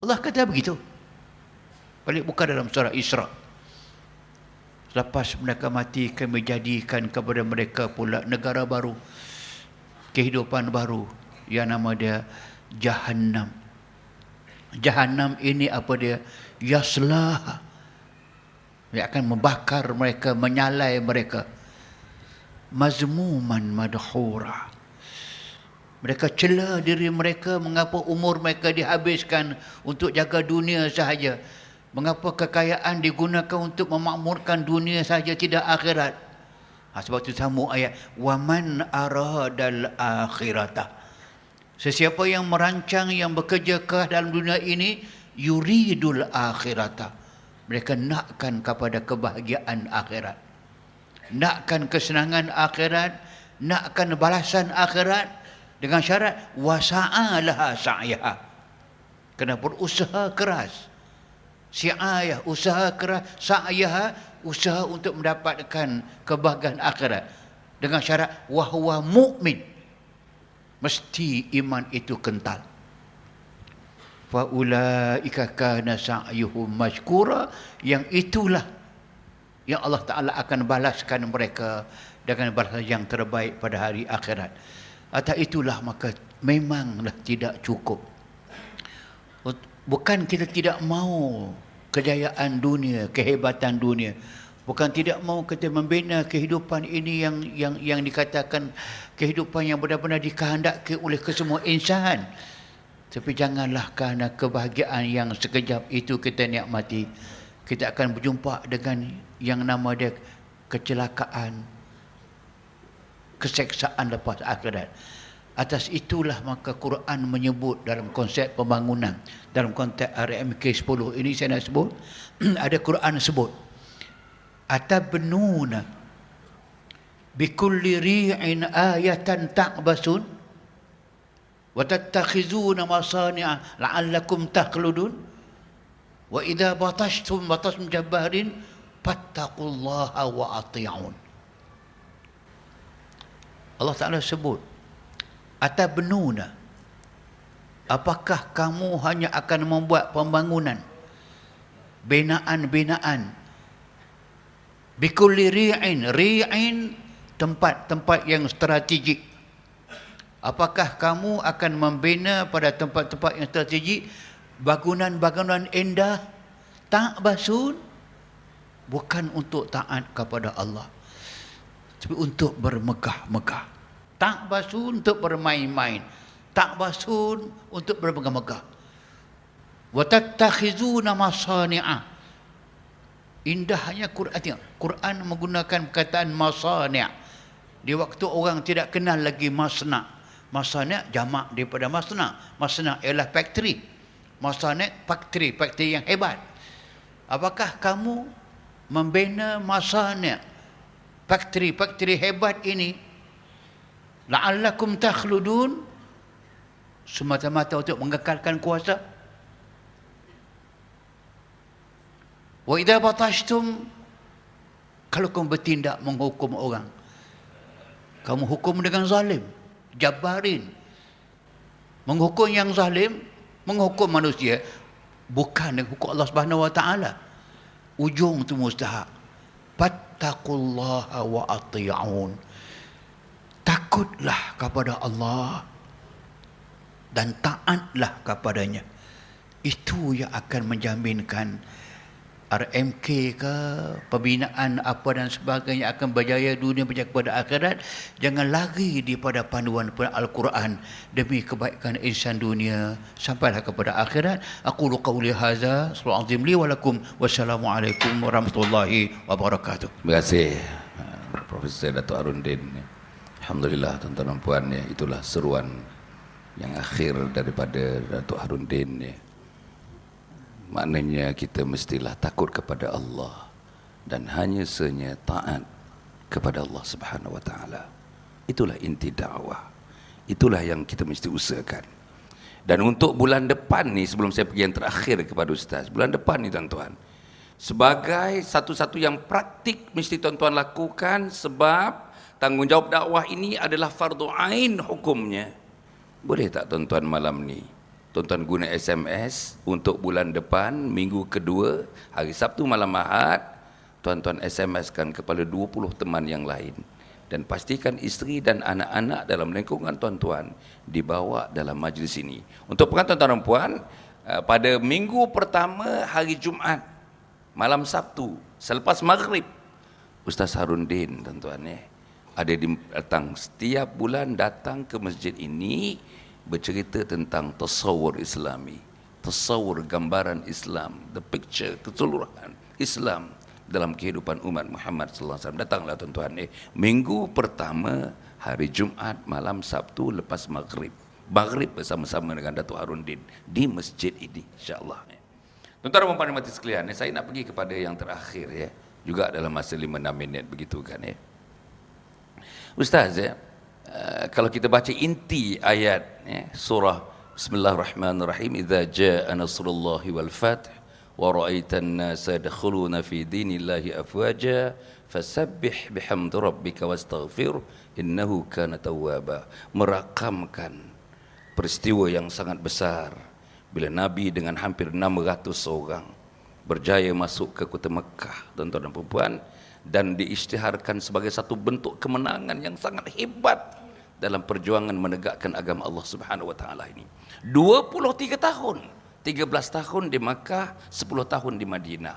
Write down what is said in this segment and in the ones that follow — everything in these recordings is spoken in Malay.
Allah kata begitu. Balik buka dalam surah Isra. Lepas mereka mati, kami jadikan kepada mereka pula negara baru, kehidupan baru, yang nama dia Jahannam. Jahannam ini apa dia? Yaslah. Dia akan membakar mereka, menyalai mereka. Mazmuman madhura. Mereka cela diri mereka, mengapa umur mereka dihabiskan untuk jaga dunia sahaja. Mengapa kekayaan digunakan untuk memakmurkan dunia sahaja, tidak akhirat. Sebab itu sambung ayat, waman aradal akhirata. Sesiapa yang merancang, yang bekerja keras dalam dunia ini, yuridul akhirata. Mereka nakkan kepada kebahagiaan akhirat, nakkan kesenangan akhirat, nakkan balasan akhirat, dengan syarat wasa'alaha sa'yaha, kena berusaha keras. Si'ayah, usaha keras. Sa'yaha, usaha untuk mendapatkan kebahagiaan akhirat, dengan syarat wahwa mu'min, mesti iman itu kental. Faulaika kana sa'yuhum mashkura, yang itulah yang Allah Ta'ala akan balaskan mereka dengan balasan yang terbaik pada hari akhirat. Atas itulah maka memanglah tidak cukup. Bukan kita tidak mau kejayaan dunia, kehebatan dunia. Bukan tidak mau kita membina kehidupan ini yang dikatakan kehidupan yang benar-benar dikehendaki oleh kesemua insan. Tapi janganlah kerana kebahagiaan yang sekejap itu kita nikmati, kita akan berjumpa dengan yang nama dia kecelakaan, keseksaan lepas akhirat. Atas itulah maka Quran menyebut dalam konsep pembangunan, dalam konteks RMK 10 ini saya nak sebut, ada Quran sebut, atabnuna bikulli ri'in ayatan ta'basun wa tattakhizuna masani'a la'allakum takhludun wa idza batashtum batashtum jabbarin fattaqullaha wa ati'un. Allah Ta'ala sebut, atabnuna, apakah kamu hanya akan membuat pembangunan, binaan-binaan, bikulli ri'in, ri'in tempat-tempat yang strategik. Apakah kamu akan membina pada tempat-tempat yang strategik bangunan-bangunan indah, ta'basun, bukan untuk taat kepada Allah, tapi untuk bermegah-megah. Ta'basun untuk bermain-main, ta'basun untuk bermegah-megah. Wa tattakhizuna masani'a, indahnya Quran. Quran menggunakan perkataan masani'. Di waktu orang tidak kenal lagi masna'. Masani' jamak daripada masna'. Masna' ialah factory. Masani' factory, factory yang hebat. Apakah kamu membina masani', factory hebat ini, la'allakum takhludun, semata-mata untuk mengekalkan kuasa? Wa idza batashtum, kalau kamu bertindak menghukum orang, kamu hukum dengan zalim, jabbarin, menghukum yang zalim, menghukum manusia, bukan dengan hukum Allah Subhanahu wa taala, ujung tu mustahak. Fattaqullaha wa ati'un, takutlah kepada Allah dan taatlah kepadanya. Itu yang akan menjaminkan RMK ke, pembinaan apa dan sebagainya akan berjaya dunia, berjaya kepada akhirat. Jangan lari daripada panduan Al-Quran demi kebaikan insan dunia sampailah kepada akhirat. Aqulu qawli hadza, sallallahu azim li wa lakum, wassalamualaikum warahmatullahi wabarakatuh. Terima kasih Profesor Dato' Harudin. Alhamdulillah tuan-tuan dan puan, ya, itulah seruan yang akhir daripada Dato' Harudin, ya. Maknanya kita mestilah takut kepada Allah dan hanya saja taat kepada Allah Subhanahu wa taala. Itulah inti dakwah. Itulah yang kita mesti usahakan. Dan untuk bulan depan ni, sebelum saya pergi yang terakhir kepada Ustaz, bulan depan ni tuan-tuan, sebagai satu-satu yang praktik mesti tuan-tuan lakukan, sebab tanggungjawab dakwah ini adalah fardu ain hukumnya. Boleh tak tuan-tuan malam ni Tuan-tuan guna SMS untuk bulan depan, minggu kedua, hari Sabtu malam Ahad, tuan-tuan SMS-kan kepada 20 teman yang lain. Dan pastikan isteri dan anak-anak dalam lingkungan tuan-tuan dibawa dalam majlis ini. Untuk pengantin tuan-tuan dan puan, pada minggu pertama hari Jumaat, malam Sabtu, selepas maghrib, Ustaz Harundin tuan-tuan ada datang setiap bulan datang ke masjid ini bercerita tentang tasawur Islami, tasawur gambaran Islam, the picture keseluruhan Islam dalam kehidupan umat Muhammad sallallahu alaihi wasallam. Datanglah tuan-tuan minggu pertama hari Jumaat malam Sabtu lepas maghrib bersama-sama dengan Datuk Harundin di masjid ini insya-Allah. Tuan-tuan dan puan mati sekalian, saya nak pergi kepada yang terakhir juga dalam masa 5-6 minit begitu kan Ustaz kalau kita baca inti ayat surah Bismillahirrahmanirrahim, idza jaa nasrullahi wal fath wa ra'aitan nasa yadkhuluna fi dinillahi afwaja fasabbih bihamdi rabbika wastaghfir innahu kana tawwaba. Merakamkan peristiwa yang sangat besar bila Nabi dengan hampir 600 orang berjaya masuk ke kota Mekah, tuan-tuan dan puan, dan diisytiharkan sebagai satu bentuk kemenangan yang sangat hebat dalam perjuangan menegakkan agama Allah Subhanahu wa taala ini. 23 tahun, 13 tahun di Makkah, 10 tahun di Madinah.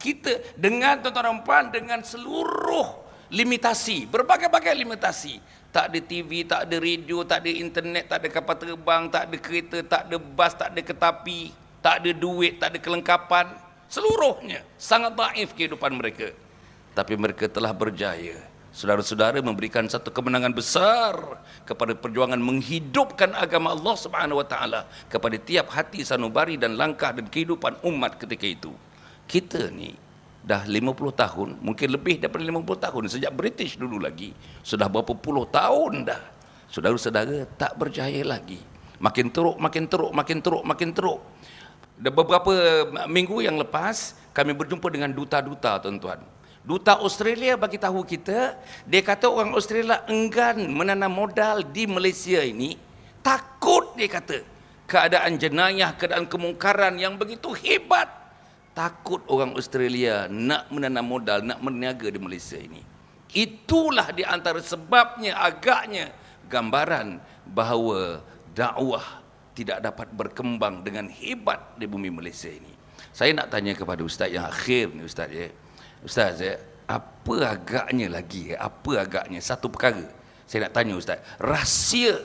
Kita dengan tuan-tuan dan puan dengan seluruh limitasi, berbagai-bagai limitasi. Tak ada TV, tak ada radio, tak ada internet, tak ada kapal terbang, tak ada kereta, tak ada bas, tak ada keretapi, tak ada duit, tak ada kelengkapan. Seluruhnya sangat daif kehidupan mereka. Tapi mereka telah berjaya. Saudara-saudara memberikan satu kemenangan besar kepada perjuangan menghidupkan agama Allah Subhanahu wa taala kepada tiap hati sanubari dan langkah dan kehidupan umat ketika itu. Kita ni dah 50 tahun, mungkin lebih daripada 50 tahun sejak British dulu lagi. Sudah berapa puluh tahun dah. Saudara-saudara tak berjaya lagi. Makin teruk, makin teruk, makin teruk, makin teruk. Beberapa minggu yang lepas kami berjumpa dengan duta-duta tuan-tuan. Duta Australia bagi tahu kita, dia kata orang Australia enggan menanam modal di Malaysia ini, takut dia kata keadaan jenayah, keadaan kemungkaran yang begitu hebat. Takut orang Australia nak menanam modal, nak berniaga di Malaysia ini. Itulah di antara sebabnya agaknya gambaran bahawa dakwah tidak dapat berkembang dengan hebat di bumi Malaysia ini. Saya nak tanya kepada Ustaz yang akhir ni Ustaz Ustaz apa agaknya lagi apa agaknya satu perkara saya nak tanya Ustaz, rahsia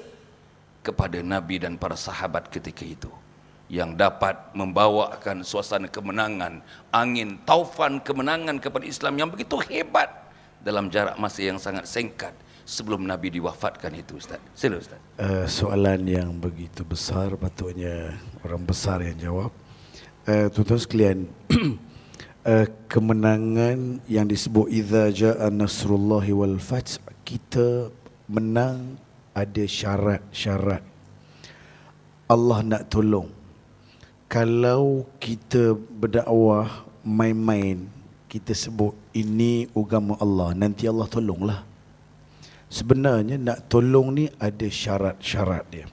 kepada Nabi dan para sahabat ketika itu yang dapat membawakan suasana kemenangan, angin taufan kemenangan kepada Islam yang begitu hebat dalam jarak masa yang sangat singkat sebelum Nabi diwafatkan itu Ustaz. Sila Ustaz. Soalan yang begitu besar, patutnya orang besar yang jawab. Tuan-tuan sekalian, kemenangan yang disebut idza jaa nasrullahi wal fath, kita menang ada syarat-syarat. Allah nak tolong. Kalau kita berdakwah main-main, kita sebut ini agama Allah, nanti Allah tolonglah. Sebenarnya nak tolong ni ada syarat-syarat dia.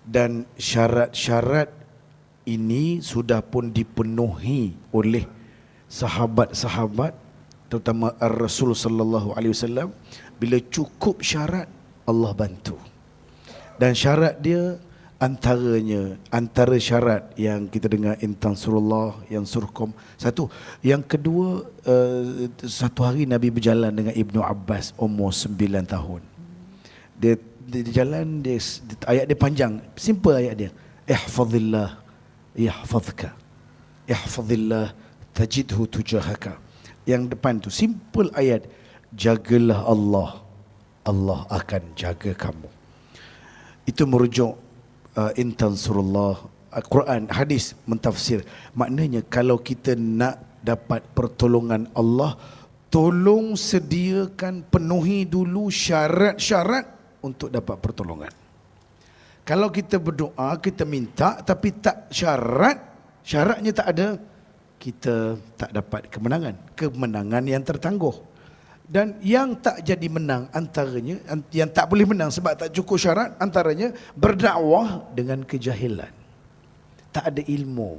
Dan syarat-syarat ini sudah pun dipenuhi oleh sahabat-sahabat, terutama Ar-Rasul sallallahu alaihi wasallam. Bila cukup syarat, Allah bantu. Dan syarat dia antara syarat yang kita dengar intan surullah yang surkum satu. Yang kedua, satu hari Nabi berjalan dengan Ibnu Abbas umur 9 tahun. Dia jalan, ayat dia panjang, simple ayat dia. Ihfazillah yahfazka, ihfazillah tajidhu tujahaka. Yang depan tu simple ayat, jagalah Allah, Allah akan jaga kamu. Itu merujuk intan surullah, Al-Quran, hadis mentafsir. Maknanya kalau kita nak dapat pertolongan Allah, tolong sediakan, penuhi dulu syarat-syarat untuk dapat pertolongan. Kalau kita berdoa, kita minta tapi tak syaratnya tak ada, kita tak dapat kemenangan yang tertangguh. Dan yang tak jadi menang antaranya, yang tak boleh menang sebab tak cukup syarat, antaranya berdakwah dengan kejahilan. tak ada ilmu.